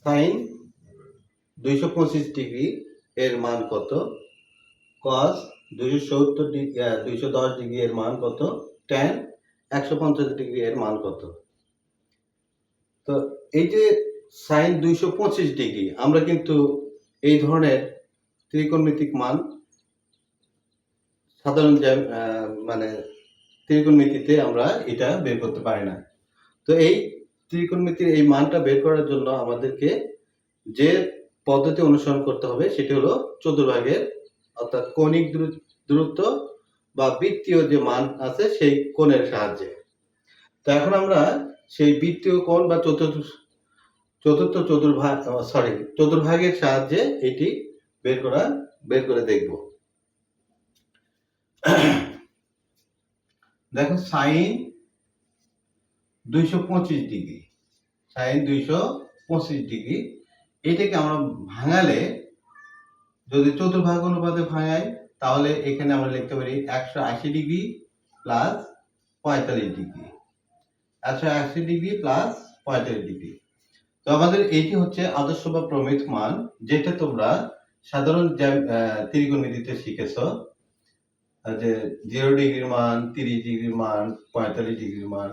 Sign 225 degree এর মান কত, কস 270 ডিগ্রি 210 ডিগ্রি এর মান কত, ট্যান 150 ডিগ্রি এর মান কত। তো এই যে সাইন 225 ডিগ্রি, আমরা কিন্তু এই ধরনের ত্রিকোণমিতিক মান সাধারণ মানে ত্রিকোণমিতিতে আমরা এটা বের করতে পারি না। তো এই ত্রিকোণমিতির এই মানটা বের করার জন্য আমাদেরকে যে পদ্ধতি অনুসরণ করতে হবে সেটি হলো চতুর্ভাগের, অর্থাৎ কৌণিক দূরত্ব বা বৃত্তীয় যে মান আছে সেই কোণের সাহায্যে। তো এখন আমরা সেই বৃত্তীয় কোণ বা চতুর্ভাগের সাহায্যে এটি বের করে দেখব। দেখো সাইন 225 ডিগ্রি, সাইন 225 ডিগ্রি এটাকে আমরা ভাঙালে, যদি চতুর্ভাগ অনুপাতে ভাঙাই তাহলে এখানে আমরা লিখতে পারি 180 degree plus 45 degree, 180 degree plus 45 degree. তো আমাদের এইটি হচ্ছে আদর্শ বা প্রমিত মান, যেটা তোমরা সাধারণ ত্রিকোণমিতিতে শিখেছো, যে 0 ডিগ্রির মান, 30 ডিগ্রির মান, 45 ডিগ্রির মান,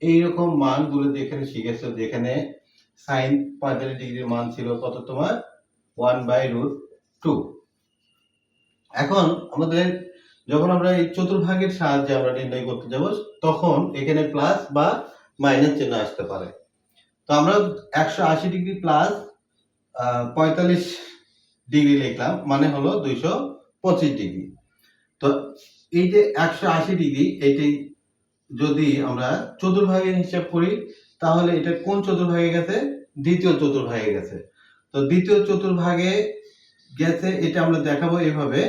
এইরকম মানগুলো যেখানে শিখেছো, যেখানে সাইন 45 ডিগ্রির মান ছিল কত তোমার 1/√2। এখন আমাদের যখন আমরা এই চতুর্ভাগের সাহায্যে আমরা নির্ণয় করতে যাব, তখন এখানে প্লাস বা মাইনাস চিহ্ন আসতে পারে। তো আমরা 180 ডিগ্রি প্লাস 45 ডিগ্রি লিখলাম, মানে হলো 225 ডিগ্রি। তো এই যে 180 ডিগ্রি, এটি যদি আমরা চতুর্ভাগের হিসাব করি তাহলে এটা কোন চতুর্ভাগে গেছে, দ্বিতীয় চতুর্ভাগে গেছে। তো দ্বিতীয় চতুর্ভাগে গেছে, এটা আমরা দেখাবো এভাবে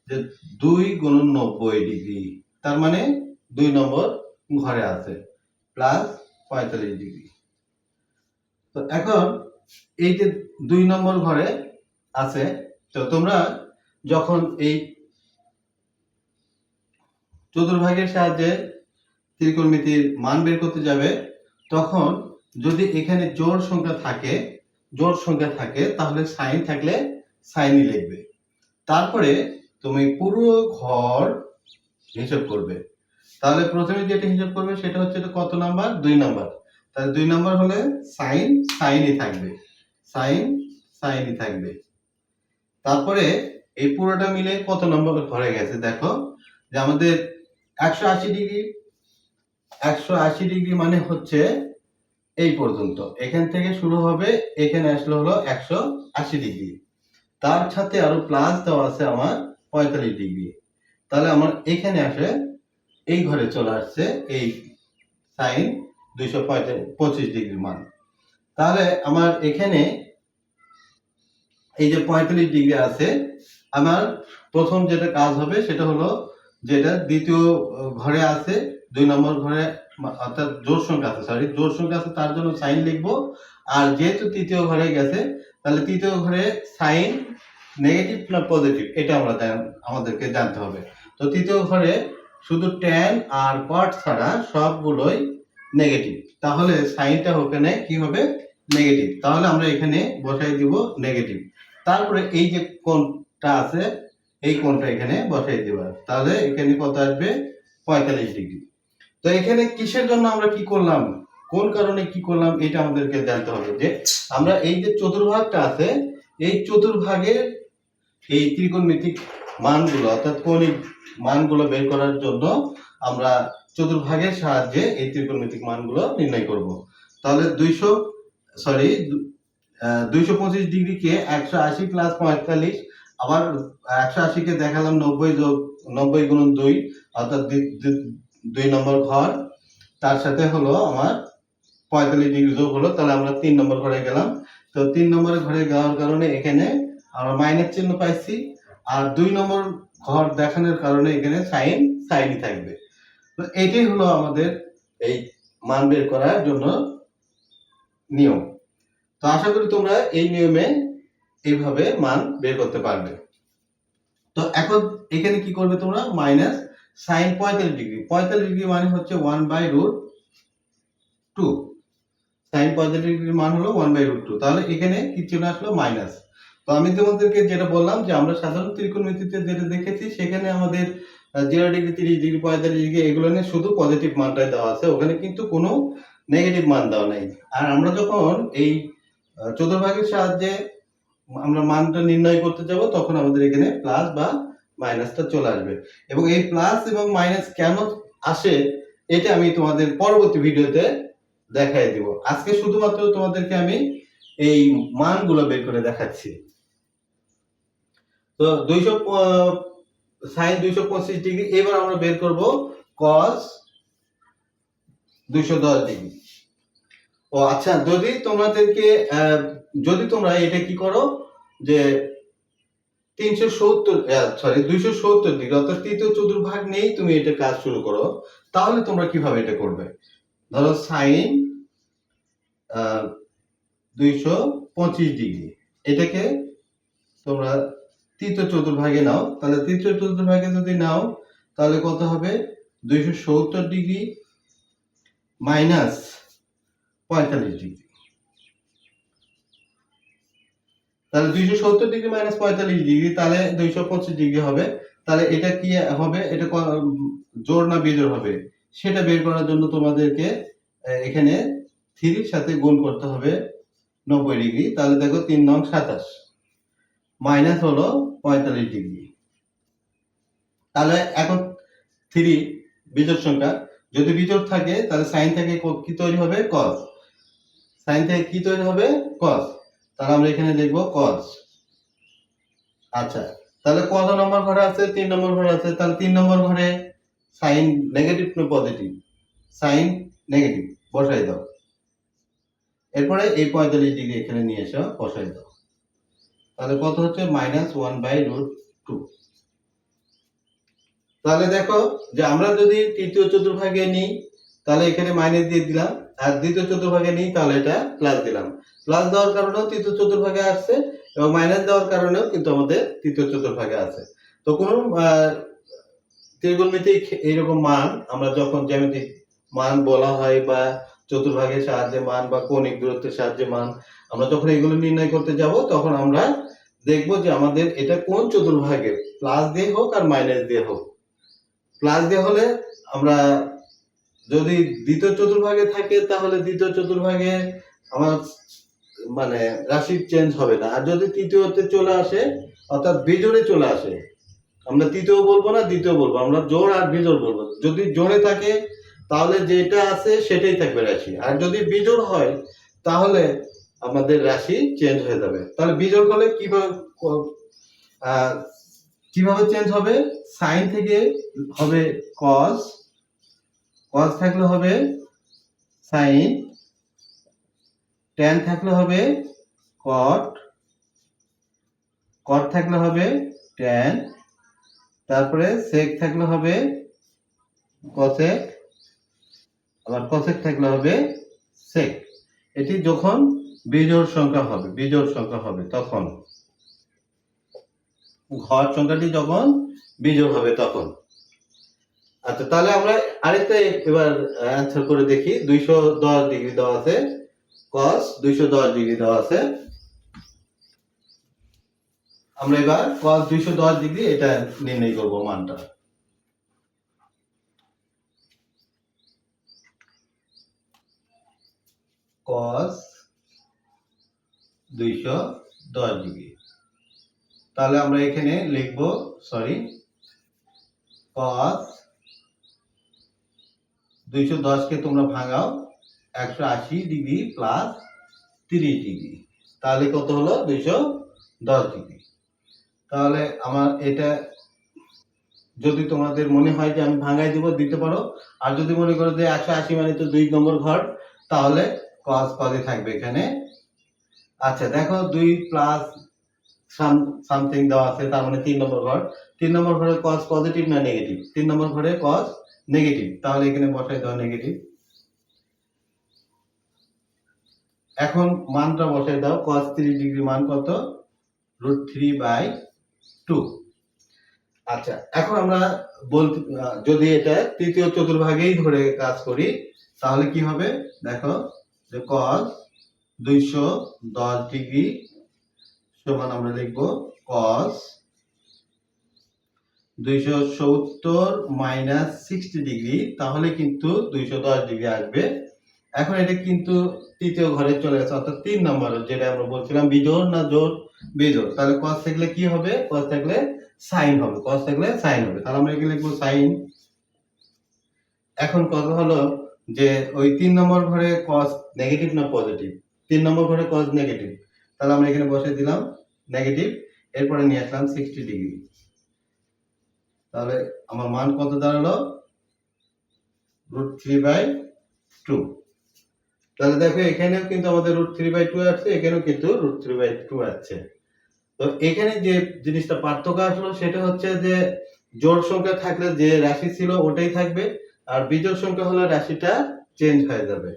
যে 2 গুণন 90 ডিগ্রি, তার মানে 2 নম্বর ঘরে আছে, প্লাস 45 ডিগ্রি। তো এখন এই যে 2 নম্বর ঘরে আছে, তো তোমরা যখন এই চতুর্ভাগের সাহায্যে ত্রিকোণমিতির মান বের করতে যাবে, তখন যদি এখানে জোড় সংখ্যা থাকে তাহলে সাইন থাকলে সাইনই লিখবে। তারপরে তুমি পুরো ঘর হিসাব করবে। তাহলে প্রথমে যেটা হিসাব করবে সেটা হচ্ছে কত নাম্বার, 2 নাম্বার। তাহলে 2 নাম্বার হলে সাইন সাইনই থাকবে। তারপরে এই পুরোটা মিলে কত নম্বর ঘরে গেছে, দেখো যে আমাদের 180 ডিগ্রি মানে হচ্ছে এই পর্যন্ত, এখান থেকে শুরু হবে, এখানে আসলে হলো 180 ডিগ্রি, তার সাথে আরো প্লাস দেওয়া আছে আমার 45 ডিগ্রি। তাহলে আমার এখানে আসে এই ঘরে চলে আসছে এই সাইন 225 ডিগ্রির মান। তাহলে আমার এখানে এই যে 45 ডিগ্রি আছে, আমার প্রথম যেটা কাজ হবে সেটা হলো, যেটা দ্বিতীয় ঘরে আছে, 2 নম্বর ঘরে, অর্থাৎ জোড় সংখ্যা আছে তার জন্য সাইন লিখবো। আর যেহেতু তৃতীয় ঘরে গেছে, তাহলে তৃতীয় ঘরে সাইন নেগেটিভ না পজিটিভ এটা আমাদেরকে জানতে হবে। তো তৃতীয় ঘরে শুধু ট্যান আর কট ছাড়া সবগুলোই নেগেটিভ, তাহলে সাইনটা ওখানে কি হবে, নেগেটিভ। তাহলে আমরা এখানে বসাই দিব নেগেটিভ। তারপরে এই যে কোণটা আছে, এই কোণটা এখানে বসাই দিব, তাহলে এখানে কত আসবে, 45 ডিগ্রি। তো এখানে কিসের জন্য আমরা কি করলাম, কোন কারণে কি করলাম, এটা আমাদেরকে জানতে হবে। যে আমরা এই যে চতুর্ভাগটা আছে, এই চতুর্ভাগের এই ত্রিকোণমিতিক মানগুলো, অর্থাৎ কৌণিক মানগুলো বের করার জন্য আমরা চতুর্ভাগের সাহায্যে এই ত্রিকোণমিতিক মানগুলো নির্ণয় করব। তাহলে 225 ডিগ্রিকে 180 প্লাস 45, আবার 180 কে দেখালাম 90 গুণন 2, অর্থাৎ 2 নম্বর ঘর, তার সাথে হলো আমার 45 ডিগ্রি যোগ হলো, তাহলে আমরা 3 নম্বর ঘরে গেলাম। তো 3 নম্বর ঘরে যাওয়ার কারণে এখানে আমরা মাইনাস চিহ্ন পাইছি, আর 2 নম্বর ঘর দেখানোর কারণে এখানে সাইনই থাকবে। তো এটাই হলো আমাদের এই মান বের করার জন্য নিয়ম। তো আশা করি তোমরা এই নিয়মে এইভাবে মান বের করতে পারবে। তো এখন এখানে কি করবে তোমরা, মাইনাস সাইন 45 ডিগ্রি মানে হচ্ছে 1/√2, সাইন 45 ডিগ্রির মান হলো 1/√2। তাহলে এখানে কি চলে আসলো মাইনাস। তো আমি তোমাদেরকে যেটা বললাম যে আমরা সাধারণ ত্রিকোণমিতিতে যেটা দেখেছি সেখানে আমাদের 0 ডিগ্রি, 30 ডিগ্রি, 45 ডিগ্রি এগুলো নিয়ে শুধু পজিটিভ মানটাই দেওয়া আছে, ওখানে কিন্তু কোনো নেগেটিভ মান দেওয়া নাই। আর আমরা যখন এই চতুর্ভাগের সাহায্যে আমরা মানটা নির্ণয় করতে যাব তখন আমাদের এখানে প্লাস বা মাইনাসটা চলে আসবে। এবং এই প্লাস এবং মাইনাস কেন আসে এটা আমি তোমাদের পরবর্তী ভিডিওতে দেখাই দিব। আজকে শুধুমাত্র তোমাদেরকে আমি এই মানগুলো বের করে দেখাচ্ছি। তো 200 sin 225 ডিগ্রি, এবার আমরা বের করব cos 210 ডিগ্রি। ও আচ্ছা, যদি তোমাদেরকে যদি তোমরা এটা কি করো যে 270 ডিগ্রি অর্থাৎ তৃতীয় চতুর্ভাগ নেই তুমি এটা কাজ শুরু করো, তাহলে তোমরা কিভাবে এটা করবে? ধরো sin 225 ডিগ্রি, এটাকে তোমরা তৃতীয় চতুর্ভাগে নাও। তাহলে তৃতীয় চতুর্ভাগে যদি নাও তাহলে কত হবে? 270 ডিগ্রি মাইনাস 45 ডিগ্রি। তাহলে 270 ডিগ্রি মাইনাস 45 ডিগ্রি, তাহলে 225 ডিগ্রি হবে। তাহলে এটা কি হবে? এটা জোড় না বিজোড় হবে সেটা বের করার জন্য তোমাদেরকে এখানে 3 এর সাথে গুণ করতে হবে 90 ডিগ্রি। তাহলে দেখো 3 নং 27 মাইনাস হলো 45 ডিগ্রি। তাহলে এখন 3 বিজোড় সংখ্যা, যদি বিজোড় থাকে তাহলে সাইন থেকে কি তৈরি হবে? cos। সাইন থেকে কি তৈরি হবে? cos। তাহলে আমরা এখানে লিখব cos। আচ্ছা, তাহলে কত নম্বর ঘরে আছে? 3 নম্বর ঘরে আছে। তাহলে 3 নম্বর ঘরে সাইন নেগেটিভ না পজিটিভ? সাইন নেগেটিভ, বসাই দাও। এরপরে এই 45 ডিগ্রি এখানে নিয়ে এসে বসাই দাও। তাহলে কত হচ্ছে? -1/√2। তাহলে দেখো যে আমরা যদি তৃতীয় চতুর্ভাগে নিই তাহলে এখানে মাইনাস দিয়ে দিলাম, আর দ্বিতীয় চতুর্ভাগে নিই তাহলে এটা প্লাস দিলাম। প্লাস দেওয়ার কারণেও তৃতীয় চতুর্ভাগে আসছে এবং মাইনাস দেওয়ার কারণেও কিন্তু আমাদের তৃতীয় চতুর্ভাগে আছে। তো কোনো ত্রিকোণমিতিক এইরকম মান আমরা যখন জ্যামিতিক মান বলা হয় বা চতুর্ভাগের সাহায্যে মান বা কৌণিক দূরত্বের সাহায্যে মান, আমরা যখন এগুলো নির্ণয় করতে যাব তখন আমরা দেখব যে আমাদের এটা কোন চতুর্ভাগে, প্লাস দিয়ে হোক আর মাইনাস দিয়ে হোক। প্লাস দিয়ে হলে আমরা যদি দ্বিতীয় চতুর্ভাগে থাকে তাহলে দ্বিতীয় চতুর্ভাগে আমার মানে রাশি চেঞ্জ হবে না। আর যদি তৃতীয়তে চলে আসে অর্থাৎ বিজোড়ে চলে আসে, আমরা তৃতীয় বলবো না দ্বিতীয় বলবো, আমরা জোড় আর বিজোড় বলবো। যদি জোড়ে থাকে তাহলে যেটা আছে সেটাই থাকবে রাশি, আর যদি বিজোড় হয় তাহলে আমাদের রাশি চেঞ্জ হয়ে যাবে। তাহলে বিজোড় হলে কিভাবে চেঞ্জ হবে? সাইন থেকে হবে cos, cos থাকলে হবে সাইন, tan থাকলে হবে cot, cot থাকলে হবে tan, তারপরে sec থাকলে হবে cosec, আবার cosec থাকলে হবে sec। এটি যখন বিজোড় সংখ্যা হবে তখন, ঘর সংখ্যাটি যখন বিজোড় হবে তখন। আচ্ছা, তাহলে আমরা আরেকটা এবার অ্যানসার করে দেখি। 210 ডিগ্রি দেওয়া আছে, cos 210 ডিগ্রি দেওয়া আছে। আমরা এবার cos 210 ডিগ্রি এটা নির্ণয় করব মানটা। cos 210 ডিগ্রি, তাহলে আমরা এখানে লিখব cos 210 কে তোমরা ভাঙাও 180 ডিগ্রি প্লাস 30 ডিগ্রি, তাহলে কত হলো? 210 ডিগ্রি। তাহলে আমার এটা যদি তোমাদের মনে হয় যে আমি ভাঙাই দিব দিতে পারো, আর যদি মনে করো যে 180 মানে তো 2 নম্বর ঘর, তাহলে cos পদে থাকবে এখানে। আচ্ছা দেখো 2 প্লাস সামথিং দেওয়া আছে, তার মানে 3 নম্বর ঘর। 3 নম্বর ঘরে cos পজিটিভ না নেগেটিভ? 3 নম্বর ঘরে cos নেগেটিভ, তাহলে এখানে বসাই দাও নেগেটিভ। এখন মানটা বসাই দাও, cos 30 ডিগ্রি মান কত? √3/2। আচ্ছা, এখন আমরা যদি এটা তৃতীয় চতুর্ভাগেই ধরে কাজ করি তাহলে কি হবে? দেখো যে cos 210 ডিগ্রি সমান আমরা লিখব cos 270 মাইনাস 60 ডিগ্রি, তাহলে কিন্তু 210 ডিগ্রি আসবে। এখন এটা কিন্তু তৃতীয় ঘরে চলে গেছে, অর্থাৎ 3 নম্বর, যেটা আমরা বলছিলাম বিজোড় না জোড়, বিজোড়। তাহলে cos থাকলে কি হবে? cos থাকলে sin হবে, cos থাকলে sin হবে। তাহলে আমরা এখানে লিখব sin। এখন কথা হলো যে ওই 3 নম্বর ঘরে cos নেগেটিভ না পজিটিভ? 3 নম্বর ঘরে cos নেগেটিভ, তাহলে আমরা এখানে বসিয়ে দিলাম নেগেটিভ, এরপরে নিয়ে আসলাম 60 ডিগ্রি। তাহলে আমার মান কত দাঁড়ালো? √3/2। তাহলে দেখো এখানেও কিন্তু আমাদের √3/2 আসছে, এখানেও কিন্তু √3/2 আসছে। তো এখানে যে জিনিসটা পার্থক্য আসলো সেটা হচ্ছে যে জোড় সংখ্যা থাকলে যে রাশি ছিল ওটাই থাকবে, আর বিজোড় সংখ্যা হলে রাশিটা চেঞ্জ হয়ে যাবে।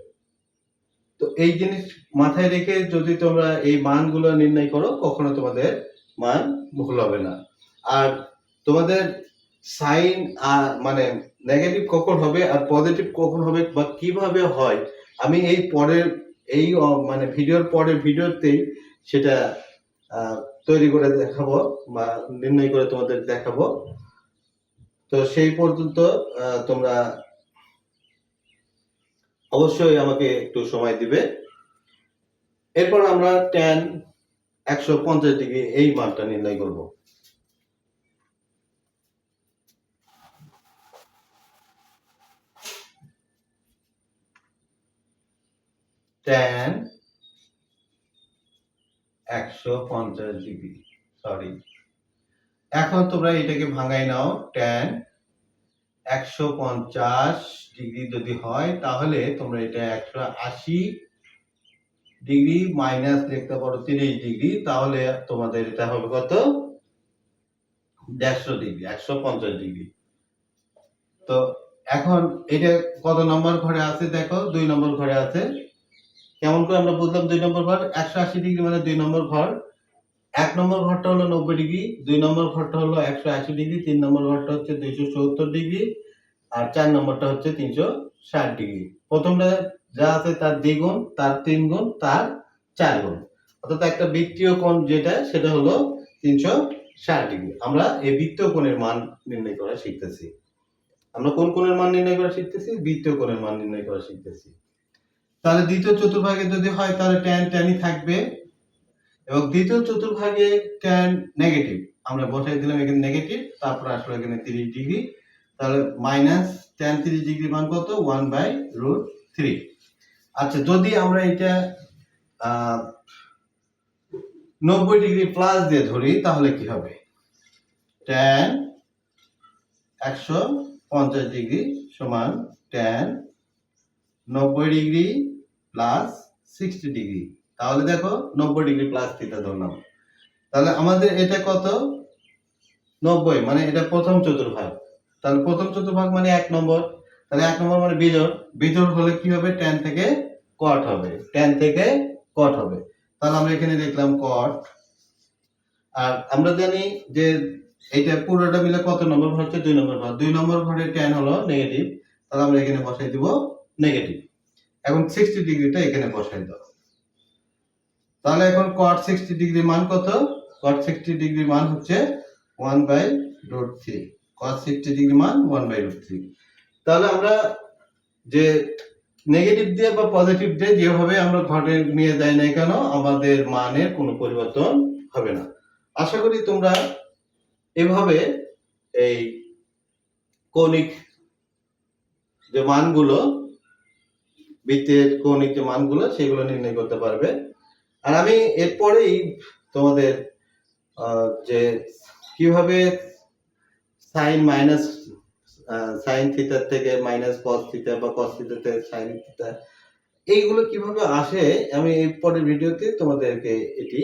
তো এই জিনিস মাথায় রেখে যদি তোমরা এই মানগুলো নির্ণয় করো, কখনো তোমাদের মান ভুল হবে না। আর তোমাদের সাইন মানে নেগেটিভ কখন হবে আর পজিটিভ কখন হবে বা কিভাবে হয়, আমি এই পরের এই মানে ভিডিওর পরের ভিডিওতেই সেটা তৈরি করে দেখাবো বা নির্ণয় করে তোমাদের দেখাবো। তো সেই পর্যন্ত তোমরা অবশ্যই আমাকে একটু সময় দিবে। এরপর আমরা tan 150 ডিগ্রি এই মানটা নির্ণয় করব। tan 150 ডিগ্রি, সরি, এখন তোমরা এটাকে ভাঙাই নাও। tan 150 ডিগ্রি যদি হয় তাহলে তোমরা এটা 180 ডিগ্রি মাইনাস লিখতে পারো 30 ডিগ্রি, তাহলে তোমাদের এটা হবে কত? 150 ডিগ্রি, 150 ডিগ্রি। তো এখন এটা কত নম্বর ঘরে আছে দেখো? 2 নম্বর ঘরে আছে। কেমন করে আমরা বুঝলাম 2 নম্বর ঘর? 180 ডিগ্রি মানে 2 নম্বর ঘর। 1 নম্বর ঘরটা হলো 90 ডিগ্রি, 2 নম্বর ঘরটা হলো 180 ডিগ্রি, 3 নম্বর ঘরটা হচ্ছে 270 ডিগ্রি, আর 4 নম্বরটা হচ্ছে 360 ডিগ্রি। প্রথমটা যা আছে তার দ্বিগুণ, তার 3 গুণ, তার 4 গুণ। অর্থাৎ একটা বৃত্তীয় কোণ যেটা সেটা হলো 360 ডিগ্রি। আমরা এই বৃত্তীয় কোণের মান নির্ণয় করা শিখতেছি। আমরা কোন কোণের মান নির্ণয় করা শিখতেছি? বৃত্তীয় কোণের মান নির্ণয় করা শিখতেছি। তাহলে দ্বিতীয় চতুর্ভাগে যদি হয় তাহলে tan থাকবে, এবং দ্বিতীয় চতুর্ভাগে tan নেগেটিভ, আমরা বসাই দিলাম এখানে নেগেটিভ, তারপর আসলো এখানে 30 ডিগ্রি, তাহলে মাইনাস tan 30 ডিগ্রি মান কত? 1/√3। আচ্ছা, যদি আমরা এটা 90 ডিগ্রি প্লাস দিয়ে ধরি তাহলে কি হবে? tan 150 ডিগ্রি সমান tan 90 ডিগ্রি প্লাস 60 ডিগ্রি। তাহলে দেখো 90 ডিগ্রি প্লাস থিটা ধরলাম, তাহলে আমাদের এটা কত? 90, মানে এটা প্রথম চতুর্ভাগ। তাহলে প্রথম চতুর্ভাগ মানে 1 নম্বর, তাহলে 1 নম্বর মানে বিজোড়। বিজোড় হলে কি হবে? tan থেকে cot হবে, tan থেকে cot হবে। তাহলে আমরা এখানে লিখলাম cot। আর আমরা জানি যে এটা পুরোটা মিলে কত নম্বর ঘর? হচ্ছে 2 নম্বর ঘর। 2 নম্বর ঘরে tan হলো নেগেটিভ, তাহলে আমরা এখানে বসাই দিব নেগেটিভ। এখন 60 ডিগ্রিটা এখানে বসাই দাও। তাহলে এখন cot 60 ডিগ্রি মান কত? cot 60 ডিগ্রি মান হচ্ছে 1/√3। cos 60 ডিগ্রি মান 1/√3। তাহলে আমরা যে নেগেটিভ দিয়ে বা পজিটিভ দিয়ে যেভাবে আমরা ঘরে নিয়ে যাই না কেন, আমাদের মানের কোনো পরিবর্তন হবে না। আশা করি তোমরা এভাবে এই কৌণিক যে মানগুলো, বৃত্তের কৌণিক যে মানগুলো সেগুলো নির্ণয় করতে পারবে। আর আমি এরপরেই তোমাদের যে কিভাবে সাইন মাইনাস সাইন থিটা থেকে মাইনাস কস থিটা বা কস থিটা থেকে সাইন থিটা, এইগুলো কিভাবে আসে আমি এই পরের ভিডিওতে তোমাদেরকে এটি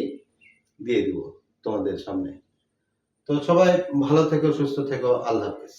দিয়ে দিব তোমাদের সামনে। তো সবাই ভালো থেকো, সুস্থ থেকো, আল্লাহ হাফেজ।